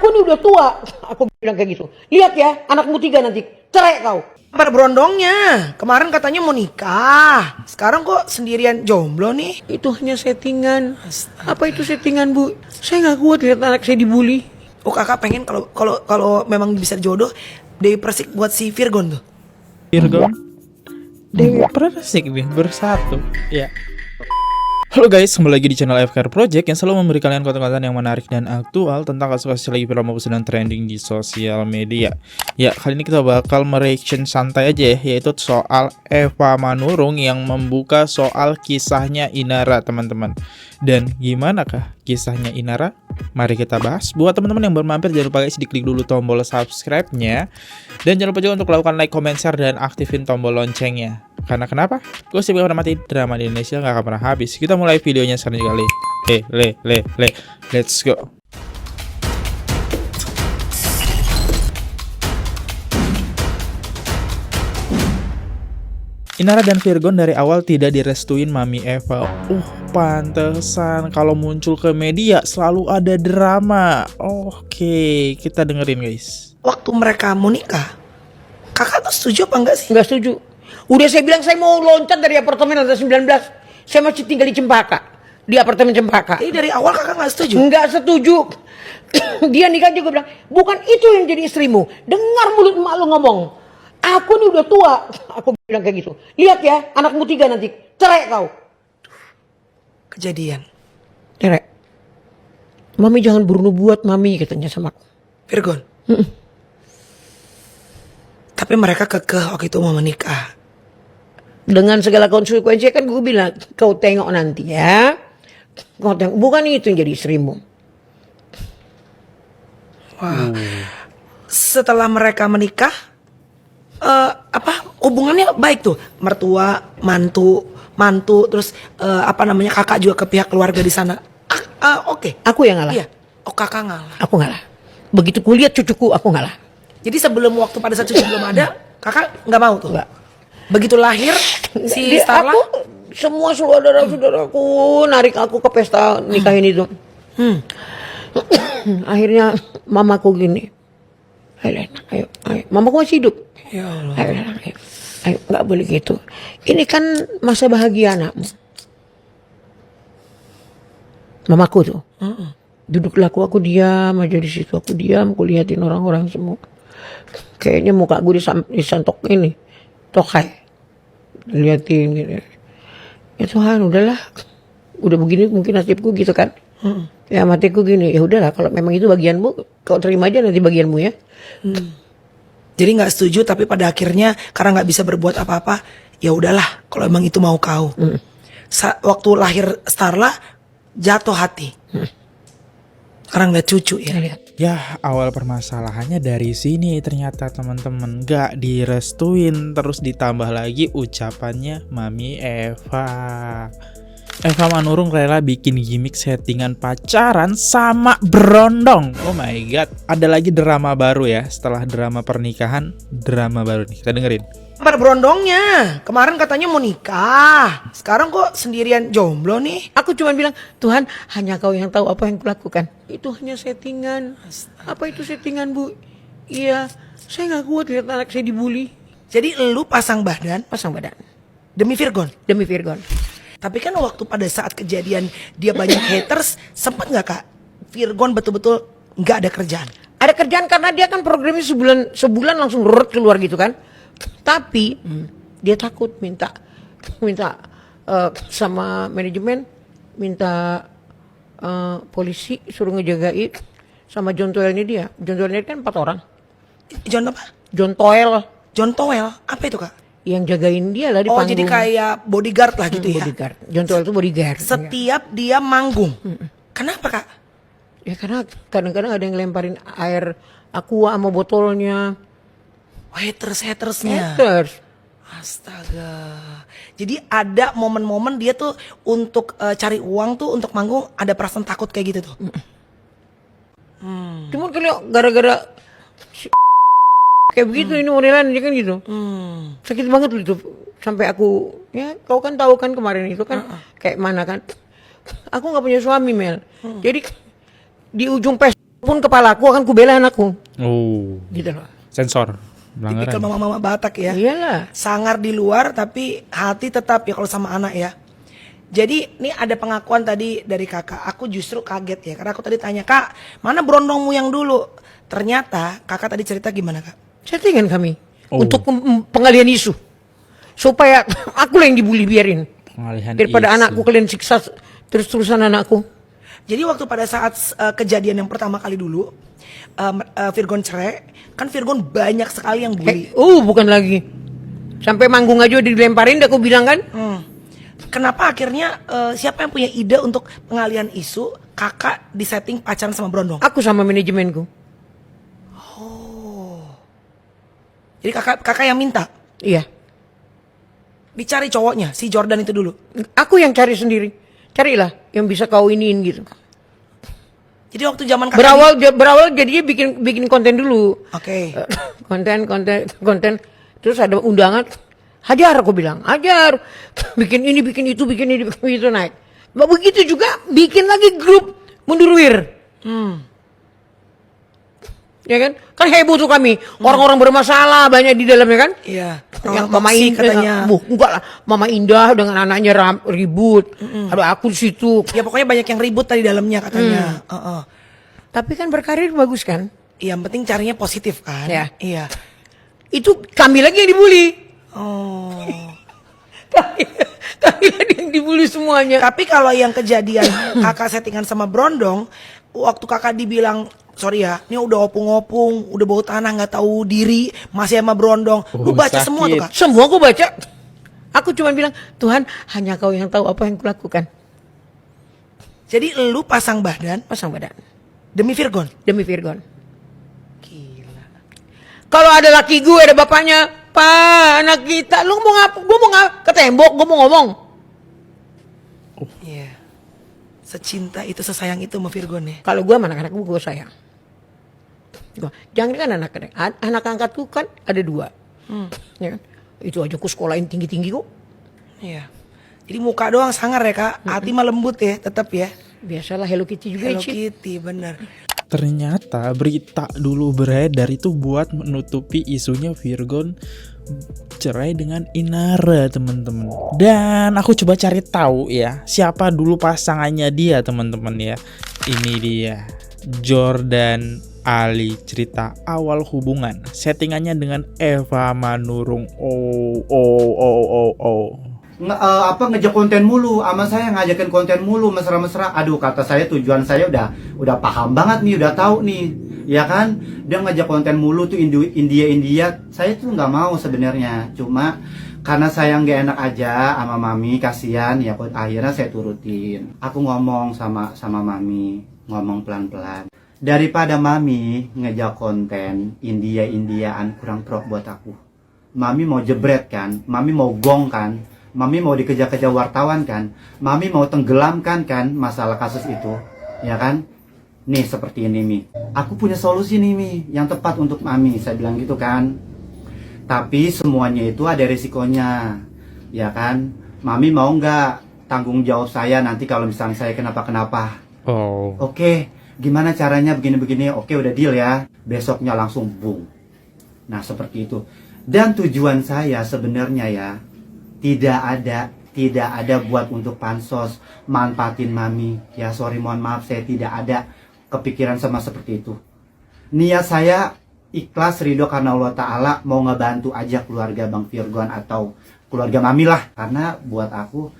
Aku nih udah tua. Aku bilang kayak gitu. Lihat ya, anakmu 3 nanti. Cerai kau. Pada berondongnya. Kemarin katanya mau nikah. Sekarang kok sendirian jomblo nih? Itu hanya settingan. Apa itu settingan, Bu? Saya nggak kuat lihat anak saya dibully. Oh, kakak pengen kalau memang bisa jodoh, Dewi Persik buat si Virgon tuh. Virgon Dewi Persik nih bersatu ya. Halo guys, kembali lagi di channel FKR Project yang selalu memberi kalian konten-konten yang menarik dan aktual tentang kasus-kasus lagi viral maupun sedang trending di sosial media. Ya, kali ini kita bakal mereaction santai aja ya, yaitu soal Eva Manurung yang membuka soal kisahnya Inara, teman-teman. Dan gimana kah kisahnya Inara? Mari kita bahas. Buat teman-teman yang baru mampir, jangan lupa guys diklik dulu tombol subscribe-nya. Dan jangan lupa juga untuk melakukan like, comment, share, dan aktifin tombol loncengnya. Karena kenapa? Gue sih bakal mati drama di Indonesia gak akan pernah habis. Kita mulai videonya sekarang juga. Let's go. Inara dan Virgon dari awal tidak direstuin Mami Eva. Pantesan kalau muncul ke media selalu ada drama. Oke, kita dengerin guys. Waktu mereka mau nikah, kakak tuh setuju apa enggak sih? Nggak setuju. Udah saya bilang saya mau loncat dari apartemen lantai 19. Saya masih tinggal di Cempaka. Di apartemen Cempaka. Jadi dari awal kakak nggak setuju? Nggak setuju. Dia nikah juga bilang, bukan itu yang jadi istrimu. Dengar mulut emak lu ngomong. Aku nih udah tua. Aku bilang kayak gitu. Lihat ya, anakmu 3 nanti. Cerai kau. Kejadian. Cerai. Mami jangan bernubuat Mami, katanya sama aku. Virgon. Tapi mereka kekeh waktu itu mau menikah. Dengan segala konsekuensi kan gue bilang, kau tengok nanti ya. Kau tengok, bukan itu yang jadi istrimu. Wah. Setelah mereka menikah, hubungannya baik tuh, mertua, mantu, terus kakak juga ke pihak keluarga di sana. Oke. Aku yang ngalah. Iya. Oh, kakak ngalah. Aku ngalah. Begitu kulihat cucuku, aku ngalah. Jadi sebelum waktu pada saat cucu belum ada, kakak nggak mau tuh. Enggak. Begitu lahir si Starla, aku semua saudara-saudaraku narik aku ke pesta nikahin itu. Akhirnya mamaku gini. Ayo. Mamaku masih hidup. Ya Allah. Ayo, nggak boleh gitu. Ini kan masa bahagia anakmu. Mamaku tuh. Duduklah aku diam aja di situ. Aku diam, aku liatin orang-orang semua. Kayaknya muka gue disantok ini. Tokai. Liatin gitu. Ya Tuhan, udahlah. Udah begini mungkin nasibku gitu kan. Ya matiku gini. Ya udahlah, kalau memang itu bagianmu, kau terima aja nanti bagianmu ya. Jadi nggak setuju, tapi pada akhirnya karena nggak bisa berbuat apa-apa, ya udahlah. Kalau emang itu mau kau. Waktu lahir Starla, jatuh hati. Karena ngeliat cucu ya. Ya, awal permasalahannya dari sini ternyata teman-teman, gak direstuin, terus ditambah lagi ucapannya Mami Eva. Eva Manurung rela bikin gimmick settingan pacaran sama berondong. Oh my god, ada lagi drama baru ya. Setelah drama pernikahan, drama baru nih, kita dengerin. Pada berondongnya. Kemarin katanya mau nikah. Sekarang kok sendirian jomblo nih? Aku cuma bilang, Tuhan hanya kau yang tahu apa yang kulakukan. Itu hanya settingan. Apa itu settingan, Bu? Iya, saya nggak kuat lihat anak saya dibully. Jadi lu pasang badan demi Virgon? Demi Virgon. Tapi kan waktu pada saat kejadian dia banyak haters, sempat nggak kak Virgon betul-betul nggak ada kerjaan? Ada kerjaan karena dia kan programnya sebulan langsung keluar gitu kan. Tapi dia takut minta sama manajemen, minta polisi suruh ngejagain sama John Toel-nya dia. John Toel-nya kan 4 orang. John apa? John Toel John Toel, apa itu kak? yang jagain dia lah di Oh panggung. jadi kayak bodyguard lah gitu ya? Bodyguard. John Toel itu bodyguard. Setiap dia manggung. Kenapa kak? Ya karena kadang-kadang ada yang lemparin air aqua sama botolnya. Hatersnya. Haters. Astaga. Jadi ada momen-momen dia tuh untuk cari uang tuh untuk manggung ada perasaan takut kayak gitu tuh. Cuma kalau gara-gara kayak begitu ini modelan dia kan gitu. Sakit banget loh itu. Sampai aku, ya kau kan tahu kan kemarin itu kan kayak mana kan. Aku nggak punya suami Mel. Jadi di ujung pesta Pun kepalaku akan kubela anakku. Oh, Gitu loh. sensor Tipikal pelanggaran. mama-mama Batak ya. Iyalah. Sangar di luar tapi hati tetap ya kalau sama anak ya. Jadi ini ada pengakuan tadi dari kakak. Aku justru kaget ya karena aku tadi tanya, "Kak, mana berondongmu yang dulu?" Ternyata kakak tadi cerita gimana, Kak? Settingan kami Oh. untuk pengalian isu supaya aku lah yang dibully, biarin Pengalihan daripada isu. anakku kalian siksa terus-terusan anakku. Jadi waktu pada saat kejadian yang pertama kali dulu Virgon cerai, kan Virgon banyak sekali yang bully. Bukan lagi sampai manggung aja dilemparin, aku bilang kan. Kenapa akhirnya siapa yang punya ide untuk pengalian isu kakak disetting pacaran sama Brondong? Aku sama manajemenku. Jadi kakak yang minta Iya, dicari cowoknya si Jordan itu dulu. aku yang cari sendiri. Carilah yang bisa kau iniin gitu. Jadi waktu zaman kakak Berawal jadinya bikin konten dulu. Oke. Konten. Terus ada undangan. Hajar, aku bilang, hajar. Bikin ini, bikin itu naik. Begitu juga bikin lagi grup Mundurwir. Ya kan? Kan heboh tuh kami. Orang-orang bermasalah banyak di dalamnya kan? Iya. Yang Mama katanya. Enggak lah. Mama Indah dengan anaknya ribut. Ada aku di situ. Ya pokoknya banyak yang ribut tadi dalamnya katanya. Tapi kan berkarir bagus kan? Yang penting carinya positif kan. Ya. Iya. Itu kami lagi yang dibully. Oh. Kami lagi yang dibully semuanya. Tapi kalau yang kejadian kakak settingan sama Brondong, waktu kakak dibilang, sorry ya, ini udah opung-opung, udah bau tanah, nggak tahu diri, masih sama Brondong. Lu baca sakit. semua tuh, Kak? Semua aku baca. Aku cuma bilang, Tuhan hanya kau yang tahu apa yang kulakukan. Jadi lu pasang badan Pasang badan. demi Virgon. Demi Virgon. Gila. Kalau ada laki gue, ada bapaknya, Pak, anak kita, lu mau ngapa? Gue mau ke tembok, gue mau ngomong. Iya. Secinta itu, sesayang itu sama Virgon ya. Kalau gue sama anak-anak gue sayang. Jangan kan anak angkatku kan ada 2. Ya kan? Itu aja aku sekolahin tinggi-tinggi kok. Iya. Jadi muka doang sangar ya, Kak. Hati mah lembut ya, tetap ya. Biasalah Hello Kitty juga Hello Cid. Kitty, bener. Ternyata berita dulu beredar itu buat menutupi isunya Virgon cerai dengan Inara, teman-teman. Dan aku coba cari tahu ya, siapa dulu pasangannya dia, teman-teman ya. Ini dia, Jordan Ali, cerita awal hubungan settingannya dengan Eva Manurung. Ngejak konten mulu sama saya, ngajakin konten mulu mesra-mesra. Aduh, kata saya tujuan saya udah paham banget nih, udah tahu nih, ya kan. Dia ngajak konten mulu tuh India. Saya tuh nggak mau sebenarnya, cuma karena saya nggak enak aja sama mami, kasihan ya. Akhirnya saya turutin. Aku ngomong sama mami, ngomong pelan-pelan. Daripada mami ngejak konten Indiaan kurang pro buat aku. Mami mau jebret kan, mami mau gong kan. Mami mau dikejar-kejar wartawan kan, mami mau tenggelamkan kan masalah kasus itu, ya kan? Nih seperti ini Mi, aku punya solusi nih Mi, yang tepat untuk mami, saya bilang gitu kan. Tapi semuanya itu ada risikonya, ya kan? Mami mau nggak tanggung jawab saya nanti kalau misalnya saya kenapa-kenapa? Oh. Oke, gimana caranya begini-begini? Oke, udah deal ya. Besoknya langsung boom. Nah seperti itu. Dan tujuan saya sebenarnya ya, tidak ada buat untuk pansos manfaatin mami. Ya sorry, mohon maaf, saya tidak ada kepikiran sama seperti itu. Niat saya ikhlas ridho karena Allah Ta'ala, mau ngebantu aja keluarga Bang Virgon atau keluarga mami lah. Karena buat aku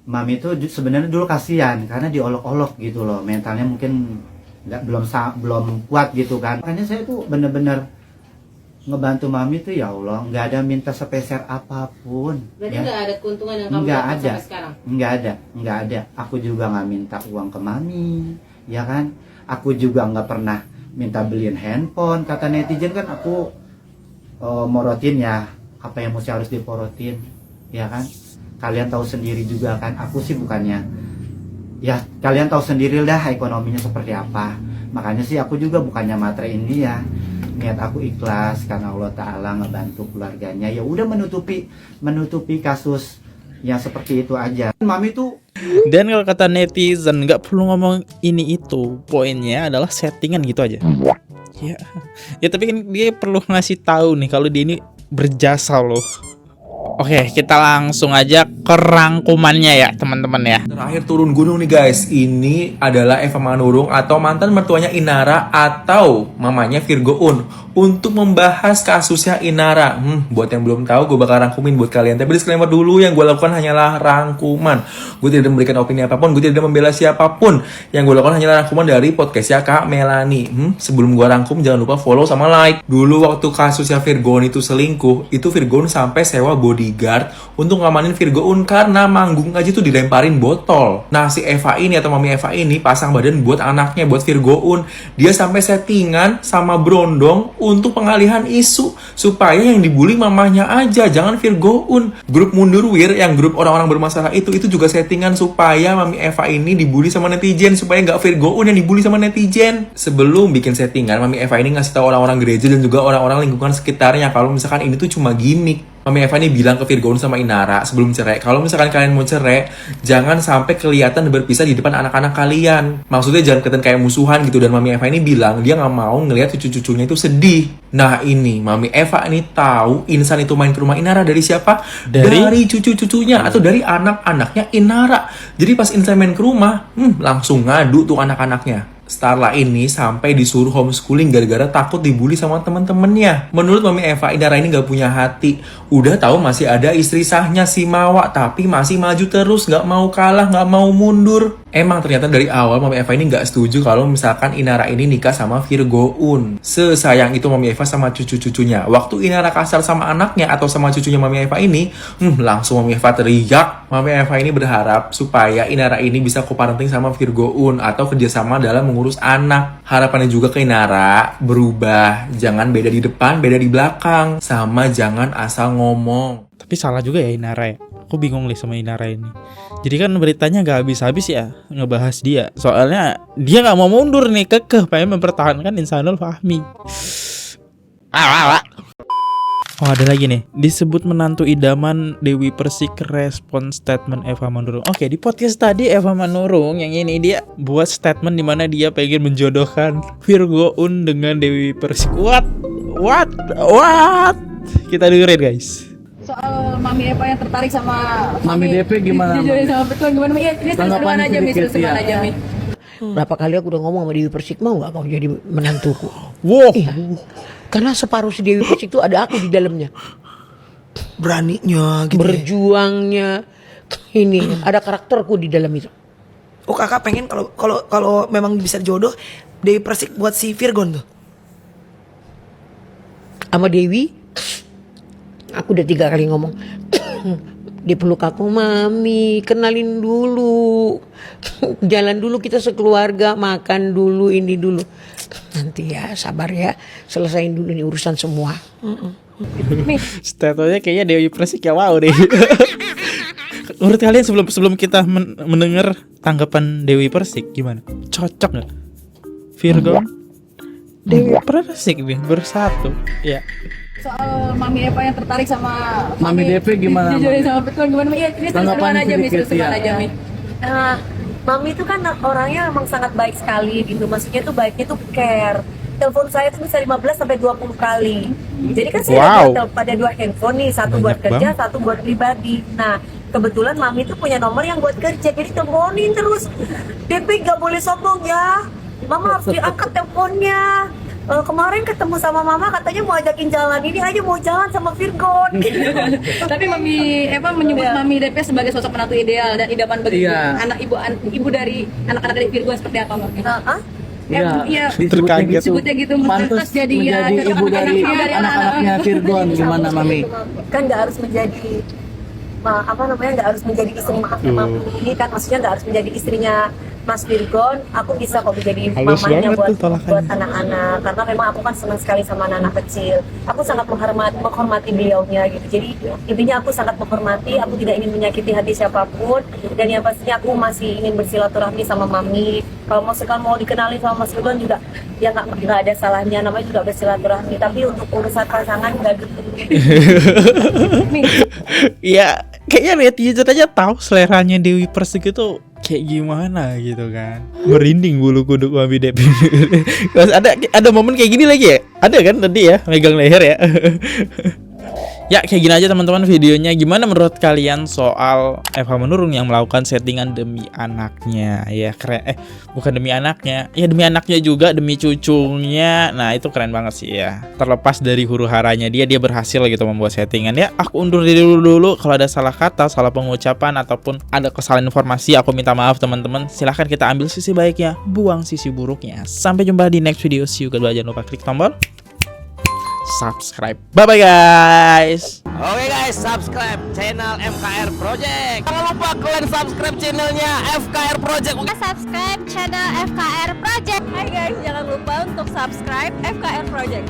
mami itu sebenarnya dulu kasihan karena diolok-olok gitu loh, mentalnya mungkin belum kuat gitu kan. Makanya saya tuh bener-bener ngebantu mami tuh, ya Allah, nggak ada minta sepeser apapun. Berarti ya. nggak ada keuntungan yang kamu Nggak dapat ada, sampai sekarang? nggak ada. Aku juga nggak minta uang ke mami, ya kan? Aku juga nggak pernah minta beliin handphone. Kata netizen kan aku morotin ya, apa yang mesti harus diporotin, ya kan? Kalian tahu sendiri juga kan, aku sih bukannya, ya kalian tahu sendiri lah ekonominya seperti apa. Makanya sih aku juga bukannya matrein dia. Niat aku ikhlas karena Allah Ta'ala ngebantu keluarganya. Ya udah menutupi kasus yang seperti itu aja. Mami tuh Dan kalau kata netizen nggak perlu ngomong ini itu, poinnya adalah settingan gitu aja. Ya, ya tapi kan dia perlu ngasih tahu nih kalau dia ini berjasa loh. Oke, kita langsung aja ke rangkumannya ya teman-teman ya. Terakhir turun gunung nih guys, ini adalah Eva Manurung atau mantan mertuanya Inara atau mamanya Virgo Un untuk membahas kasusnya Inara. Buat yang belum tahu, gue bakal rangkumin buat kalian. Tapi disclaimer dulu, yang gue lakukan hanyalah rangkuman. Gue tidak memberikan opini apapun, gue tidak membela siapapun. Yang gue lakukan hanyalah rangkuman dari podcastnya Kak Melani. Sebelum gue rangkum, jangan lupa follow sama like. Dulu waktu kasusnya Virgo Un itu selingkuh, itu Virgo Un sampai sewa bodyguard untuk ngamanin Virgo Un karena manggung aja tuh dilemparin botol. Nah si Eva ini atau mami Eva ini pasang badan buat anaknya, buat Virgo Un. Dia sampai settingan sama Brondong untuk pengalihan isu supaya yang dibully mamanya aja, jangan Virgo Un. Grup Mundurwir yang grup orang-orang bermasalah itu juga settingan supaya mami Eva ini dibully sama netizen, supaya nggak Virgo Un yang dibully sama netizen. Sebelum bikin settingan, mami Eva ini ngasih tahu orang-orang gereja dan juga orang-orang lingkungan sekitarnya kalau misalkan ini tuh cuma gimmick. Mami Eva ini bilang ke Virgo Un sama Inara sebelum cerai, kalau misalkan kalian mau cerai, jangan sampai kelihatan berpisah di depan anak-anak kalian. Maksudnya jangan kelihatan kayak musuhan gitu. Dan Mami Eva ini bilang dia nggak mau ngelihat cucu-cucunya itu sedih. Nah ini Mami Eva ini tahu Insan itu main ke rumah Inara dari siapa? Dari cucu-cucunya atau dari anak-anaknya Inara. Jadi pas Insan main ke rumah, langsung ngadu tuh anak-anaknya. Starla ini sampai disuruh homeschooling gara-gara takut dibully sama temen-temennya. Menurut Mami Eva, Inara ini gak punya hati. Udah tahu masih ada istri sahnya si Mawa, tapi masih maju terus, gak mau kalah, gak mau mundur. Emang ternyata dari awal Mami Eva ini gak setuju kalau misalkan Inara ini nikah sama Virgo Un. Sesayang itu Mami Eva sama cucu-cucunya. Waktu Inara kasar sama anaknya atau sama cucunya Mami Eva ini, langsung Mami Eva teriak. Mami Eva ini berharap supaya Inara ini bisa co-parenting sama Virgo Un atau kerjasama dalam mengurus anak. Harapannya juga ke Inara berubah, jangan beda di depan, beda di belakang, sama jangan asal ngomong. Tapi salah juga ya Inara ya. Aku bingung nih sama Inara ini. Jadi kan beritanya gak habis-habis ya ngebahas dia. Soalnya dia gak mau mundur nih, kekeh pengen mempertahankan Insanul Fahmi. Oh ada lagi nih, disebut menantu idaman Dewi Persik respon statement Eva Manurung. Oke, di podcast tadi Eva Manurung yang ini dia buat statement di mana dia pengen menjodohkan Virgo Un dengan Dewi Persik. What? Kita dengerin guys. Soal Mami Eva yang tertarik sama Mami DP gimana? Dijodohin sama Virgo gimana? Iya, ini seruan aja Mi, seruan aja Mi. Berapa kali aku udah ngomong sama Dewi Persik, mau gak kau jadi menantuku? Wow. Iya. Karena separuh si Dewi Persik itu ada aku di dalamnya. Beraninya gitu. Berjuangnya ini ada karakterku di dalam itu. Oh kakak pengen kalau memang bisa jodoh Dewi Persik buat si Virgon tuh. Sama Dewi, aku udah 3 kali ngomong. Dia peluk aku, Mami, kenalin dulu. Jalan dulu kita sekeluarga, makan dulu, ini dulu. Nanti ya, sabar ya. Selesain dulu nih urusan semua. Statusnya kayaknya Dewi Persik ya wow deh. Menurut kalian sebelum kita mendengar tanggapan Dewi Persik gimana? Cocok nggak? Virgo, Dewi Persik nih bersatu, ya. Soal Mami Eva yang tertarik sama Mami DP gimana? Dijodohin sama Virgo gimana? Iya, ini seruan aja Mi, seruan aja Mi. Mami itu kan orangnya memang sangat baik sekali gitu. Maksudnya tuh baiknya tuh care. Telepon saya tuh bisa 15 sampai 20 kali. Jadi kan saya ada 2 handphone nih, satu buat kerja, satu buat pribadi. Nah, kebetulan Mami tuh punya nomor yang buat kerja. Jadi teleponin terus. DP gak boleh sombong ya. Mama harus diangkat teleponnya. Kemarin ketemu sama Mama katanya mau ajakin jalan, ini aja mau jalan sama Virgon. Tapi Mami Eva menyebut Mami DP sebagai sosok menantu ideal dan idaman bagi anak ibu dari anak-anak dari Virgo seperti apa Mami? Iya, disebutnya gitu. Pantas jadi ibu dari anak-anaknya Virgon gimana Mami? Kan nggak harus menjadi nggak harus menjadi istri Mami ini kan, maksudnya nggak harus menjadi istrinya Mas Virgon. Aku bisa kok menjadi mamanya buat anak-anak, karena memang aku kan senang sekali sama anak-anak kecil. Aku sangat menghormati beliaunya gitu. Jadi intinya aku sangat menghormati, aku tidak ingin menyakiti hati siapapun, dan yang pastinya aku masih ingin bersilaturahmi sama Mami. Kalau mau dikenalin sama Mas Virgon juga ya nggak ada salahnya, namanya juga bersilaturahmi. Tapi untuk urusan pasangan nggak gitu. Iya, kayaknya netizen aja tahu seleranya Dewi Persik itu kayak gimana gitu kan. Merinding bulu kuduk Mami Depi. ada momen kayak gini lagi ya? Ada kan tadi ya, megang leher ya. Ya kayak gini aja teman-teman videonya. Gimana menurut kalian soal Eva Menurun yang melakukan settingan demi anaknya? Ya keren. Bukan demi anaknya. Ya demi anaknya juga, demi cucunya. Nah itu keren banget sih ya. Terlepas dari huru haranya dia berhasil gitu membuat settingan. Ya aku undur diri dulu. Kalau ada salah kata, salah pengucapan ataupun ada kesalahan informasi, aku minta maaf teman-teman. Silahkan kita ambil sisi baiknya, buang sisi buruknya. Sampai jumpa di next video. See you, goodbye. Jangan lupa klik tombol subscribe. Bye bye guys. Oke guys, subscribe channel FKR Project. Jangan lupa kalian subscribe channelnya FKR Project. Subscribe channel FKR Project. Hai guys, jangan lupa untuk subscribe FKR Project.